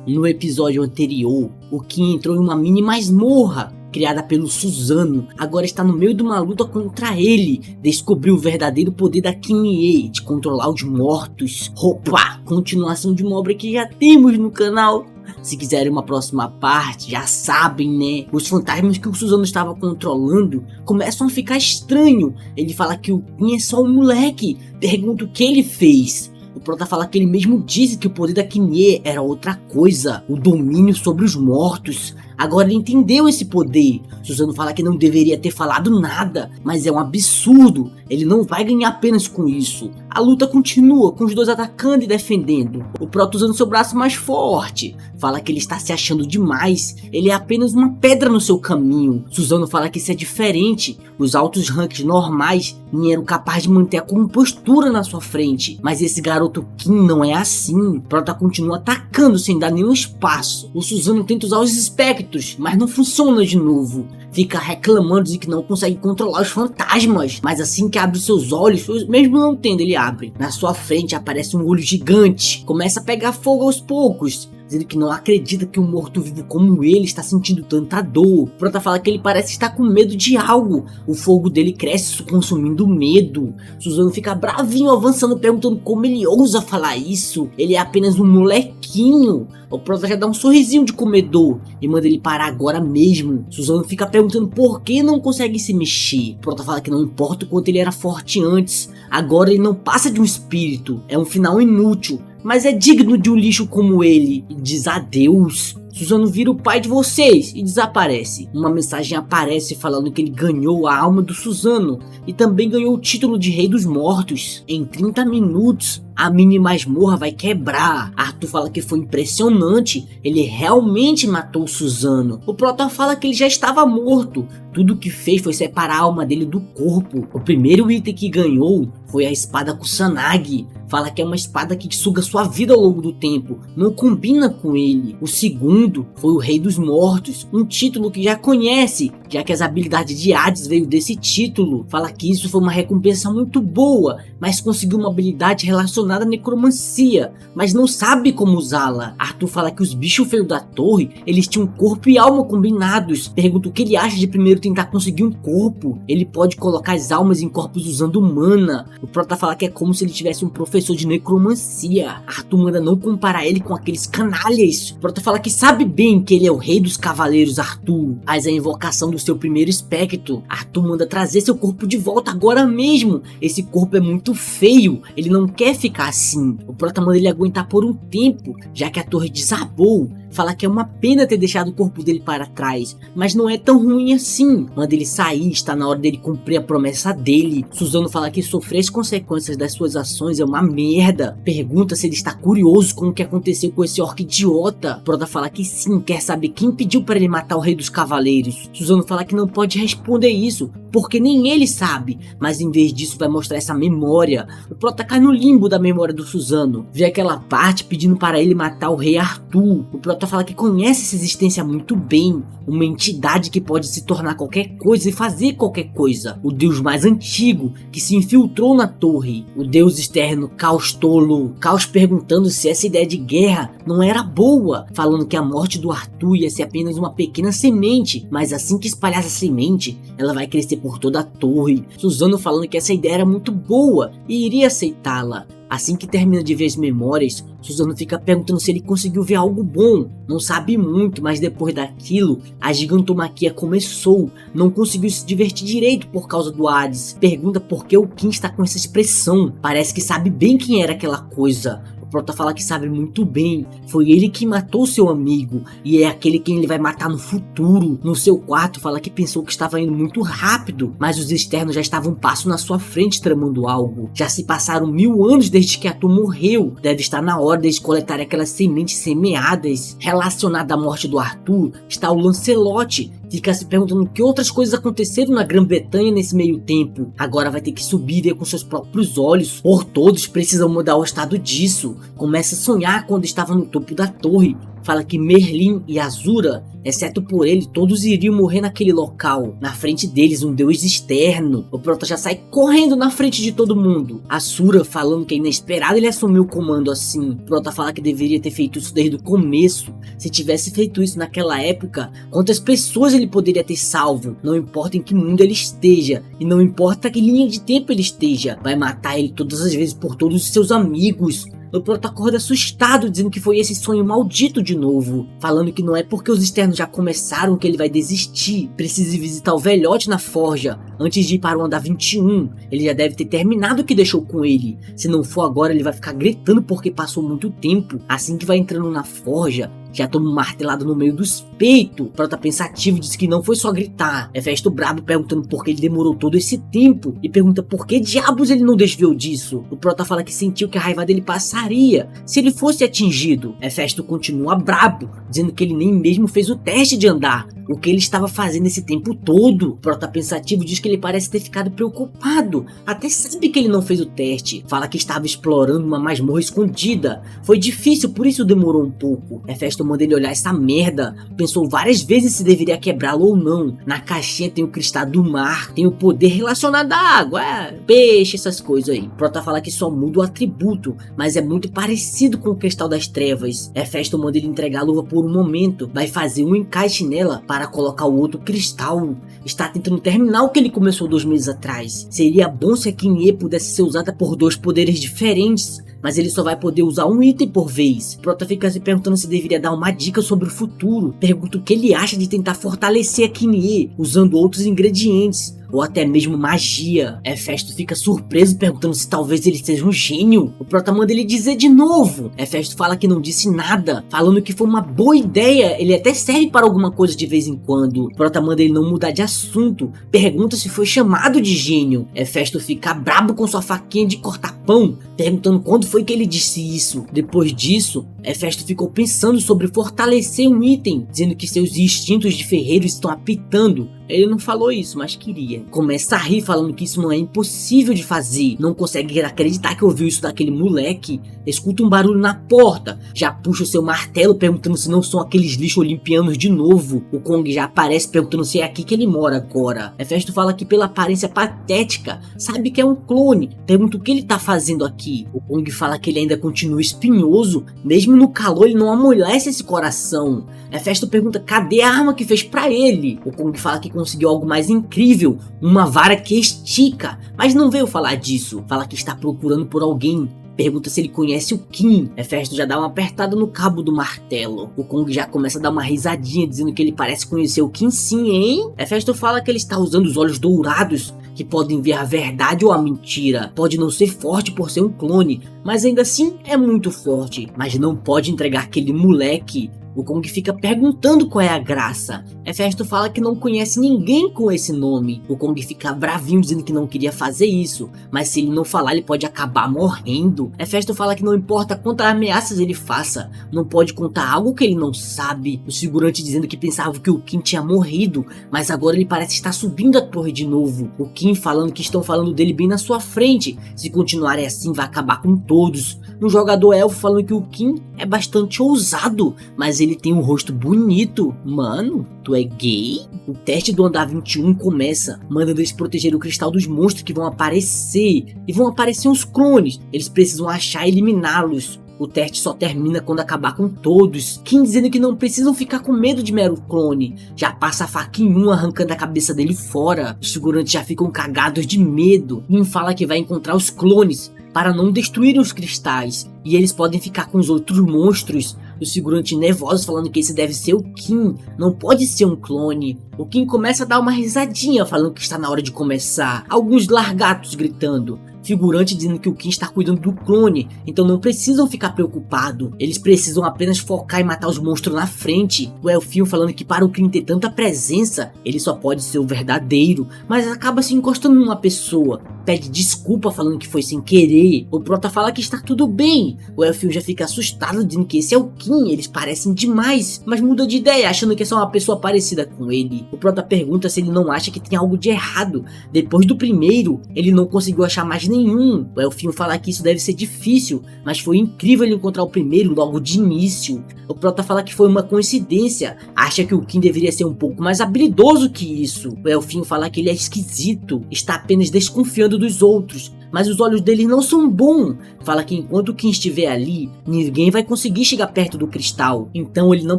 No episódio anterior, o Kim entrou em uma mini masmorra criada pelo Suzano. Agora está no meio de uma luta contra ele. Descobriu o verdadeiro poder da Kimie de controlar os mortos. Opa! Continuação de uma obra que já temos no canal. Se quiserem uma próxima parte, já sabem, né? Os fantasmas que o Suzano estava controlando começam a ficar estranho. Ele fala que o Kim é só um moleque. Pergunta o que ele fez. O prota fala que ele mesmo disse que o poder da Kimie era outra coisa, o domínio sobre os mortos. Agora ele entendeu esse poder. Suzano fala que não deveria ter falado nada, mas é um absurdo. Ele não vai ganhar apenas com isso. A luta continua, com os dois atacando e defendendo. O prota usando seu braço mais forte. Fala que ele está se achando demais. Ele é apenas uma pedra no seu caminho. Suzano fala que isso é diferente. Os altos ranks normais nem eram capazes de manter a compostura na sua frente. Mas esse garoto Kim não é assim. O prota continua atacando sem dar nenhum espaço. O Suzano tenta usar os espectros, mas não funciona de novo. Fica reclamando de que não consegue controlar os fantasmas. Mas assim que abre seus olhos, mesmo não tendo, ele abre. Na sua frente aparece um olho gigante. Começa a pegar fogo aos poucos, dizendo que não acredita que um morto-vivo como ele está sentindo tanta dor. O prota fala que ele parece estar com medo de algo. O fogo dele cresce, consumindo medo. Suzano fica bravinho, avançando, perguntando como ele ousa falar isso. Ele é apenas um molequinho. O prota já dá um sorrisinho de comedor e manda ele parar agora mesmo. Suzano fica perguntando por que não consegue se mexer. O prota fala que não importa o quanto ele era forte antes, agora ele não passa de um espírito. É um final inútil, mas é digno de um lixo como ele. E diz adeus. Suzano vira o pai de vocês e desaparece. Uma mensagem aparece falando que ele ganhou a alma do Suzano e também ganhou o título de Rei dos Mortos. Em 30 minutos, a mini masmorra vai quebrar. Arthur fala que foi impressionante, ele realmente matou o Suzano. O prota fala que ele já estava morto. Tudo que fez foi separar a alma dele do corpo. O primeiro item que ganhou foi a espada Kusanagi. Fala que é uma espada que suga sua vida ao longo do tempo, não combina com ele. O segundo foi o Rei dos Mortos, um título que já conhece, já que as habilidades de Hades veio desse título. Fala que isso foi uma recompensa muito boa, mas conseguiu uma habilidade relacionada à necromancia, mas não sabe como usá-la. Arthur fala que os bichos feios da torre, eles tinham corpo e alma combinados. Pergunta o que ele acha de primeiro tentar conseguir um corpo. Ele pode colocar as almas em corpos usando mana. O prota fala que é como se ele tivesse um professor de necromancia. Arthur manda não comparar ele com aqueles canalhas. O prota fala que sabe bem que ele é o rei dos cavaleiros. Arthur faz a invocação do seu primeiro espectro. Arthur manda trazer seu corpo de volta agora mesmo. Esse corpo é muito feio, ele não quer ficar assim. O prota manda ele aguentar por um tempo, já que a torre desabou. Fala que é uma pena ter deixado o corpo dele para trás, mas não é tão ruim assim. Manda ele sair, está na hora dele cumprir a promessa dele. Suzano fala que sofrer as consequências das suas ações é uma merda. Pergunta se ele está curioso com o que aconteceu com esse orc idiota. Prota fala que sim, quer saber quem pediu para ele matar o rei dos cavaleiros. Suzano fala que não pode responder isso, porque nem ele sabe, mas em vez disso vai mostrar essa memória. O prota cai no limbo da memória do Suzano, vê aquela parte pedindo para ele matar o rei Arthur. O prota fala que conhece essa existência muito bem, uma entidade que pode se tornar qualquer coisa e fazer qualquer coisa, o deus mais antigo que se infiltrou na torre, o deus externo Caos Tolo. Caos perguntando se essa ideia de guerra não era boa, falando que a morte do Arthur ia ser apenas uma pequena semente, mas assim que espalhasse a semente, ela vai crescer por toda a torre. Suzano falando que essa ideia era muito boa e iria aceitá-la. Assim que termina de ver as memórias, Suzano fica perguntando se ele conseguiu ver algo bom. Não sabe muito, mas depois daquilo, a gigantomaquia começou. Não conseguiu se divertir direito por causa do Hades. Pergunta por que o Kim está com essa expressão. Parece que sabe bem quem era aquela coisa. O prota fala que sabe muito bem, foi ele que matou seu amigo e é aquele quem ele vai matar no futuro. No seu quarto fala que pensou que estava indo muito rápido, mas os externos já estavam um passo na sua frente tramando algo. Já se passaram 1000 anos desde que Arthur morreu, deve estar na hora deles coletarem aquelas sementes semeadas. Relacionada à morte do Arthur está o Lancelot. Fica se perguntando que outras coisas aconteceram na Grã-Bretanha nesse meio tempo. Agora vai ter que subir e ver com seus próprios olhos. Por todos precisam mudar o estado disso. Começa a sonhar quando estava no topo da torre. fala que Merlin e Azura, exceto por ele, todos iriam morrer naquele local. Na frente deles, um deus externo. O Prota já sai correndo na frente de todo mundo. Asura falando que é inesperado ele assumiu o comando assim. O Prota fala que deveria ter feito isso desde o começo. Se tivesse feito isso naquela época, quantas pessoas ele poderia ter salvo? Não importa em que mundo ele esteja, e não importa que linha de tempo ele esteja, vai matar ele todas as vezes por todos os seus amigos. O Prota acorda assustado, dizendo que foi esse sonho maldito de novo, falando que não é porque os externos já começaram que ele vai desistir. Precisa visitar o velhote na forja antes de ir para o andar 21. Ele já deve ter terminado o que deixou com ele. Se não for agora, ele vai ficar gritando porque passou muito tempo. Assim que vai entrando na forja, já toma um martelado no meio dos peitos. Prota pensativo diz que não foi só gritar. Hefesto brabo perguntando por que ele demorou todo esse tempo e pergunta por que diabos ele não desviou disso. O Prota fala que sentiu que a raiva dele passaria se ele fosse atingido. Hefesto continua brabo, dizendo que ele nem mesmo fez o teste de andar. O que ele estava fazendo esse tempo todo? Prota pensativo diz que ele parece ter ficado preocupado. Até sabe que ele não fez o teste. Fala que estava explorando uma masmorra escondida. Foi difícil, por isso demorou um pouco. Hefesto manda ele olhar essa merda. Pensou várias vezes se deveria quebrá-lo ou não. Na caixinha tem o cristal do mar. Tem o poder relacionado à água. Peixe, essas coisas aí. Prota fala que só muda o atributo, mas é muito parecido com o cristal das trevas. Hefesto manda ele entregar a luva por um momento. Vai fazer um encaixe nela para colocar o outro cristal. Está tentando terminar o que ele começou 2 meses atrás. Seria bom se a Kinye pudesse ser usada por 2 poderes diferentes, mas ele só vai poder usar um item por vez. Prota fica se perguntando se deveria dar uma dica sobre o futuro. Pergunta o que ele acha de tentar fortalecer a Kinye usando outros ingredientes, ou até mesmo magia. Hefesto fica surpreso perguntando se talvez ele seja um gênio. O Prota manda ele dizer de novo. Hefesto fala que não disse nada, falando que foi uma boa ideia, ele até serve para alguma coisa de vez em quando. O Prota manda ele não mudar de assunto, pergunta se foi chamado de gênio. Hefesto fica brabo com sua faquinha de cortar pão, perguntando quando foi que ele disse isso. Depois disso, Hefesto ficou pensando sobre fortalecer um item, dizendo que seus instintos de ferreiro estão apitando. Ele não falou isso, mas queria. Começa a rir falando que isso não é impossível de fazer. Não consegue acreditar que ouviu isso daquele moleque. Escuta um barulho na porta. Já puxa o seu martelo perguntando se não são aqueles lixos olimpianos de novo. O Kong já aparece perguntando se é aqui que ele mora agora. Hefesto fala que pela aparência patética, sabe que é um clone. Pergunta o que ele tá fazendo aqui. O Kong fala que ele ainda continua espinhoso. Mesmo no calor ele não amolece esse coração. Hefesto pergunta cadê a arma que fez pra ele. O Kong fala que conseguiu algo mais incrível, uma vara que estica, mas não veio falar disso. Fala que está procurando por alguém. Pergunta se ele conhece o Kim. Hefesto já dá uma apertada no cabo do martelo. O Kong já começa a dar uma risadinha, dizendo que ele parece conhecer o Kim sim, hein? Hefesto fala que ele está usando os olhos dourados, que podem ver a verdade ou a mentira. Pode não ser forte por ser um clone, mas ainda assim é muito forte. Mas não pode entregar aquele moleque. O Kong fica perguntando qual é a graça. Hefesto fala que não conhece ninguém com esse nome. O Kong fica bravinho dizendo que não queria fazer isso, mas se ele não falar ele pode acabar morrendo. Hefesto fala que não importa quantas ameaças ele faça, não pode contar algo que ele não sabe. O figurante dizendo que pensava que o Kim tinha morrido, mas agora ele parece estar subindo a torre de novo. O Kim falando que estão falando dele bem na sua frente. Se continuarem assim vai acabar com todos. Um jogador elfo falando que o Kim é bastante ousado, mas ele tem um rosto bonito. Mano, tu é gay? O teste do andar 21 começa, mandando eles proteger o cristal dos monstros que vão aparecer. E vão aparecer uns clones. Eles precisam achar e eliminá-los. O teste só termina quando acabar com todos. Kim dizendo que não precisam ficar com medo de mero clone. Já passa a faca em um, arrancando a cabeça dele fora. Os figurantes já ficam cagados de medo. Kim fala que vai encontrar os clones para não destruírem os cristais, e eles podem ficar com os outros monstros. Os figurantes nervosos falando que esse deve ser o Kim, não pode ser um clone. O Kim começa a dar uma risadinha falando que está na hora de começar. Alguns largatos gritando. Figurante dizendo que o Kim está cuidando do clone, então não precisam ficar preocupados. Eles precisam apenas focar em matar os monstros na frente. O elfinho falando que para o Kim ter tanta presença, ele só pode ser o verdadeiro, mas acaba se encostando numa pessoa. Pede desculpa falando que foi sem querer. O Prota fala que está tudo bem. O elfinho já fica assustado dizendo que esse é o Kim, eles parecem demais, mas muda de ideia achando que é só uma pessoa parecida com ele. O Prota pergunta se ele não acha que tem algo de errado. Depois do primeiro, ele não conseguiu achar mais nenhum nenhum. O Elfinho fala que isso deve ser difícil, mas foi incrível ele encontrar o primeiro logo de início. O Prota fala que foi uma coincidência, acha que o Kim deveria ser um pouco mais habilidoso que isso. O Elfinho fala que ele é esquisito, está apenas desconfiando dos outros, mas os olhos dele não são bons. Fala que enquanto o Kim estiver ali, ninguém vai conseguir chegar perto do cristal. Então ele não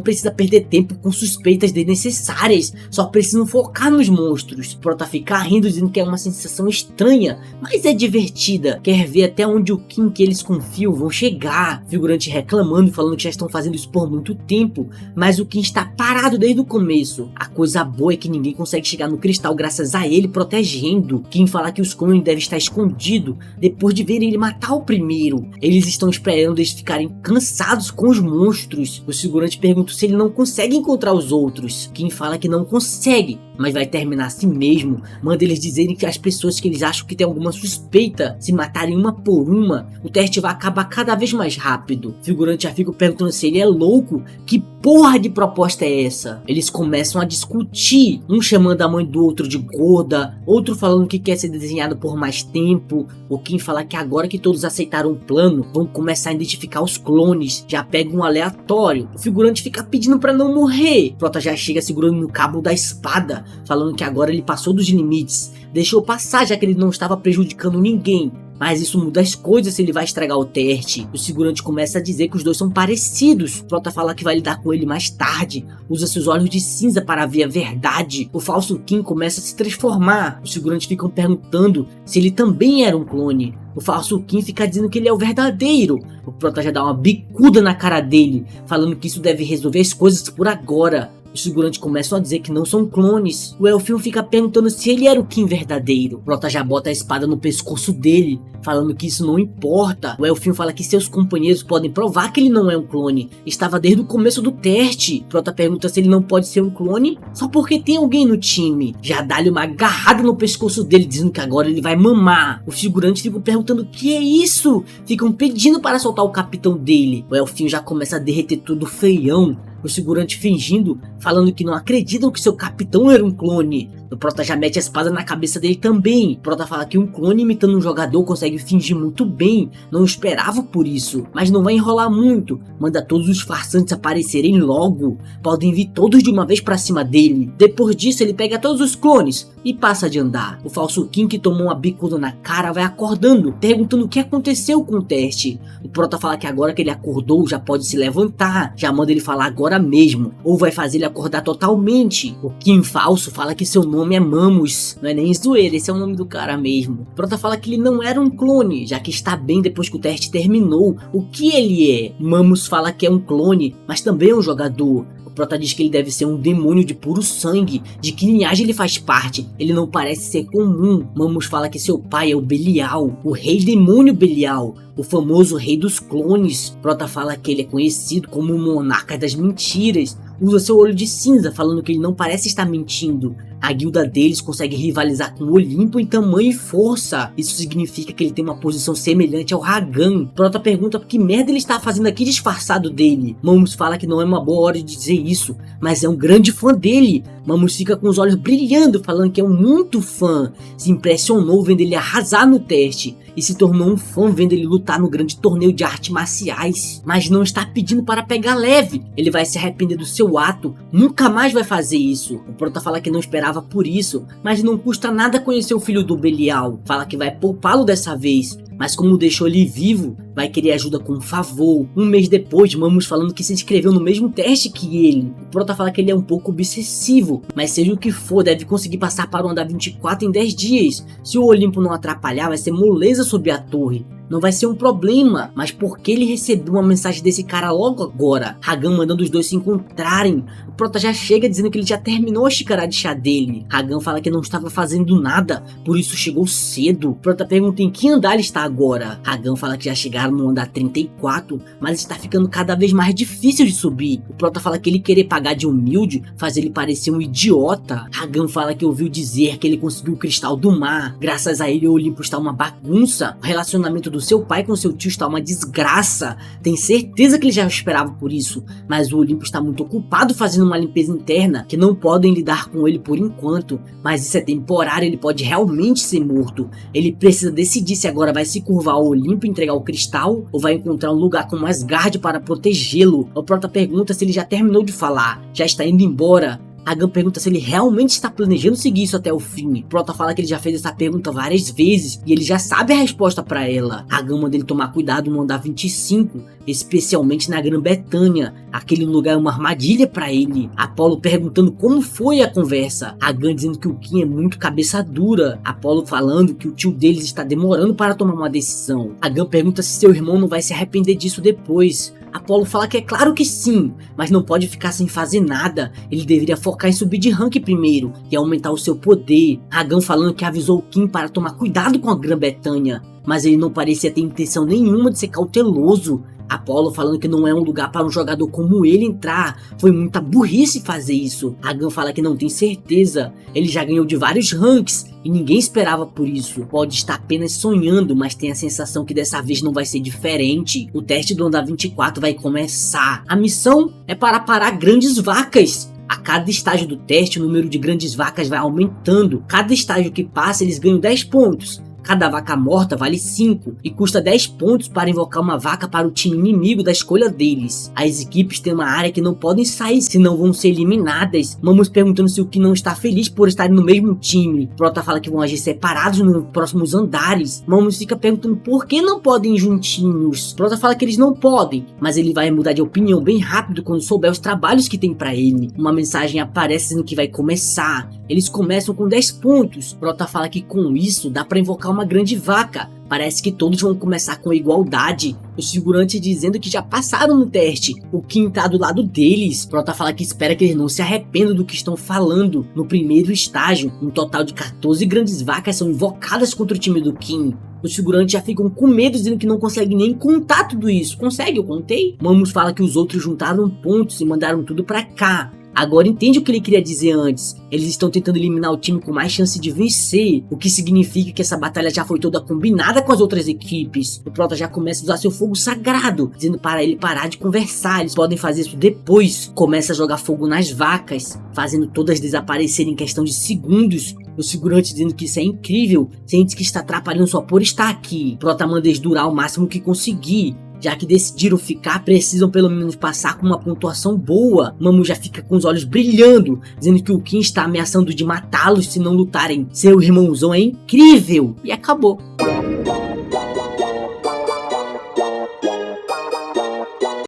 precisa perder tempo com suspeitas desnecessárias, só precisam focar nos monstros. Prota fica rindo dizendo que é uma sensação estranha, mas é divertida. Quer ver até onde o Kim que eles confiam vão chegar. Figurante reclamando, falando que já estão fazendo isso por muito tempo, mas o Kim está parado desde o começo. A coisa boa é que ninguém consegue chegar no cristal graças a ele protegendo. Kim fala que os clones devem estar escondidos depois de verem ele matar o primeiro. Eles estão esperando eles ficarem cansados com os monstros. O figurante pergunta se ele não consegue encontrar os outros. Kim fala que não consegue, mas vai terminar assim mesmo. Manda eles dizerem que as pessoas que eles acham que tem alguma suspeita se matarem uma por uma, o teste vai acabar cada vez mais rápido. O figurante já fica perguntando se ele é louco. Que porra de proposta é essa? Eles começam a discutir, um chamando a mãe do outro de gorda, outro falando que quer ser desenhado por mais tempo. O Kim fala que agora que todos aceitaram o plano, vão começar a identificar os clones, já pega um aleatório. O figurante fica pedindo pra não morrer. Prota já chega segurando no cabo da espada, falando que agora ele passou dos limites, deixou passar já que ele não estava prejudicando ninguém. Mas isso muda as coisas se ele vai estragar o teste. O figurante começa a dizer que os dois são parecidos. Prota fala que vai lidar com ele mais tarde. Usa seus olhos de cinza para ver a verdade. O falso Kim começa a se transformar. Os figurantes ficam perguntando se ele também era um clone. O falso Kim fica dizendo que ele é o verdadeiro. O Prota já dá uma bicuda na cara dele, falando que isso deve resolver as coisas por agora. Os figurantes começam a dizer que não são clones. O Elfinho fica perguntando se ele era o Kim verdadeiro. Prota já bota a espada no pescoço dele, falando que isso não importa. O Elfinho fala que seus companheiros podem provar que ele não é um clone. Estava desde o começo do teste. Prota pergunta se ele não pode ser um clone só porque tem alguém no time. Já dá-lhe uma agarrada no pescoço dele, dizendo que agora ele vai mamar. Os figurantes ficam perguntando o que é isso. Ficam pedindo para soltar o capitão dele. O Elfinho já começa a derreter tudo feião. O figurante fingindo, falando que não acreditam que seu capitão era um clone. O Prota já mete a espada na cabeça dele também. O Prota fala que um clone imitando um jogador consegue fingir muito bem. Não esperava por isso, mas não vai enrolar muito. Manda todos os farsantes aparecerem logo. Podem vir todos de uma vez pra cima dele. Depois disso ele pega todos os clones e passa de andar. O falso Kim, que tomou uma bicuda na cara, vai acordando, perguntando o que aconteceu com o teste. O Prota fala que agora que ele acordou já pode se levantar. Já manda ele falar agora mesmo, ou vai fazer ele acordar totalmente. O Kim falso fala que seu nome é Mamus. Não é nem zoeira, esse é o nome do cara mesmo. Prota fala que ele não era um clone, já que está bem depois que o teste terminou. O que ele é? Mamus fala que é um clone, mas também é um jogador. O Prota diz que ele deve ser um demônio de puro sangue. De que linhagem ele faz parte? Ele não parece ser comum. Mamus fala que seu pai é o Belial, o rei demônio Belial, o famoso rei dos clones. Prota fala que ele é conhecido como o monarca das mentiras. Usa seu olho de cinza, falando que ele não parece estar mentindo. A guilda deles consegue rivalizar com o Olimpo em tamanho e força. Isso significa que ele tem uma posição semelhante ao Ragan. Prota pergunta que merda ele está fazendo aqui disfarçado dele. Mamus fala que não é uma boa hora de dizer isso, mas é um grande fã dele. Mamus fica com os olhos brilhando, falando que é um muito fã. Se impressionou vendo ele arrasar no teste e se tornou um fã vendo ele lutar no grande torneio de artes marciais. Mas não está pedindo para pegar leve. Ele vai se arrepender do seu ato. Nunca mais vai fazer isso. O Prota fala que não esperava por isso, mas não custa nada conhecer o filho do Belial. Fala que vai poupá-lo dessa vez, mas como deixou ele vivo, vai querer ajuda com um favor. Um mês depois, Mamus falando que se inscreveu no mesmo teste que ele. O Prota fala que ele é um pouco obsessivo, mas seja o que for, deve conseguir passar para o andar 24 em 10 dias. Se o Olimpo não atrapalhar, vai ser moleza sob a torre. Não vai ser um problema, mas por que ele recebeu uma mensagem desse cara logo agora? Ragan mandando os dois se encontrarem. O Prota já chega dizendo que ele já terminou a xícara de chá dele. Ragan fala que não estava fazendo nada, por isso chegou cedo. O Prota pergunta em que andar ele está agora. Hagan fala que já chegaram no andar 34, mas está ficando cada vez mais difícil de subir. O Prota fala que ele querer pagar de humilde faz ele parecer um idiota. Hagan fala que ouviu dizer que ele conseguiu o cristal do mar. Graças a ele o Olympus está uma bagunça. O relacionamento do seu pai com seu tio está uma desgraça. Tem certeza que ele já esperava por isso, mas o Olympus está muito ocupado fazendo uma limpeza interna que não podem lidar com ele por enquanto. Mas isso é temporário, ele pode realmente ser morto. Ele precisa decidir se agora vai se curvar ao Olympus e entregar o cristal ou vai encontrar um lugar como Asgard para protegê-lo. O Prota pergunta se ele já terminou de falar, já está indo embora. Hagan pergunta se ele realmente está planejando seguir isso até o fim. Prota fala que ele já fez essa pergunta várias vezes e ele já sabe a resposta para ela. Hagan manda ele tomar cuidado no andar 25, especialmente na Grã-Bretanha. Aquele lugar é uma armadilha para ele. Apollo perguntando como foi a conversa. Hagan dizendo que o Kim é muito cabeça dura. Apollo falando que o tio deles está demorando para tomar uma decisão. Hagan pergunta se seu irmão não vai se arrepender disso depois. Apollo fala que é claro que sim, mas não pode ficar sem fazer nada. Ele deveria focar em subir de rank primeiro e aumentar o seu poder. Hagan falando que avisou o Kim para tomar cuidado com a Grã-Bretanha, mas ele não parecia ter intenção nenhuma de ser cauteloso. Apollo falando que não é um lugar para um jogador como ele entrar. Foi muita burrice fazer isso. Hagan fala que não tem certeza. Ele já ganhou de vários ranks e ninguém esperava por isso. Pode estar apenas sonhando, mas tem a sensação que dessa vez não vai ser diferente. O teste do andar 24 vai começar. A missão é para parar grandes vacas. A cada estágio do teste, o número de grandes vacas vai aumentando. Cada estágio que passa, eles ganham 10 pontos. Cada vaca morta vale 5 e custa 10 pontos para invocar uma vaca para o time inimigo da escolha deles. As equipes têm uma área que não podem sair, senão vão ser eliminadas. Mamus perguntando se o Kim não está feliz por estarem no mesmo time. Prota fala que vão agir separados nos próximos andares. Mamus fica perguntando por que não podem ir juntinhos. Prota fala que eles não podem, mas ele vai mudar de opinião bem rápido quando souber os trabalhos que tem para ele. Uma mensagem aparece dizendo que vai começar. Eles começam com 10 pontos. Prota fala que com isso dá para invocar uma grande vaca. Parece que todos vão começar com igualdade. Os figurantes dizendo que já passaram no teste. O Kim tá do lado deles. Prota fala que espera que eles não se arrependam do que estão falando. No primeiro estágio, um total de 14 grandes vacas são invocadas contra o time do Kim. Os figurantes já ficam com medo, dizendo que não conseguem nem contar tudo isso. Consegue? Eu contei? Mamus fala que os outros juntaram pontos e mandaram tudo pra cá. Agora entende o que ele queria dizer antes. Eles estão tentando eliminar o time com mais chance de vencer, o que significa que essa batalha já foi toda combinada com as outras equipes. O Prota já começa a usar seu fogo sagrado, dizendo para ele parar de conversar. Eles podem fazer isso depois. Começa a jogar fogo nas vacas, fazendo todas desaparecerem em questão de segundos. Os figurantes dizendo que isso é incrível, sente que está atrapalhando só por estar aqui. Prota manda eles durar o máximo que conseguir. Já que decidiram ficar, precisam pelo menos passar com uma pontuação boa. Mamus já fica com os olhos brilhando, dizendo que o Kim está ameaçando de matá-los se não lutarem. Seu irmãozão é incrível! E acabou.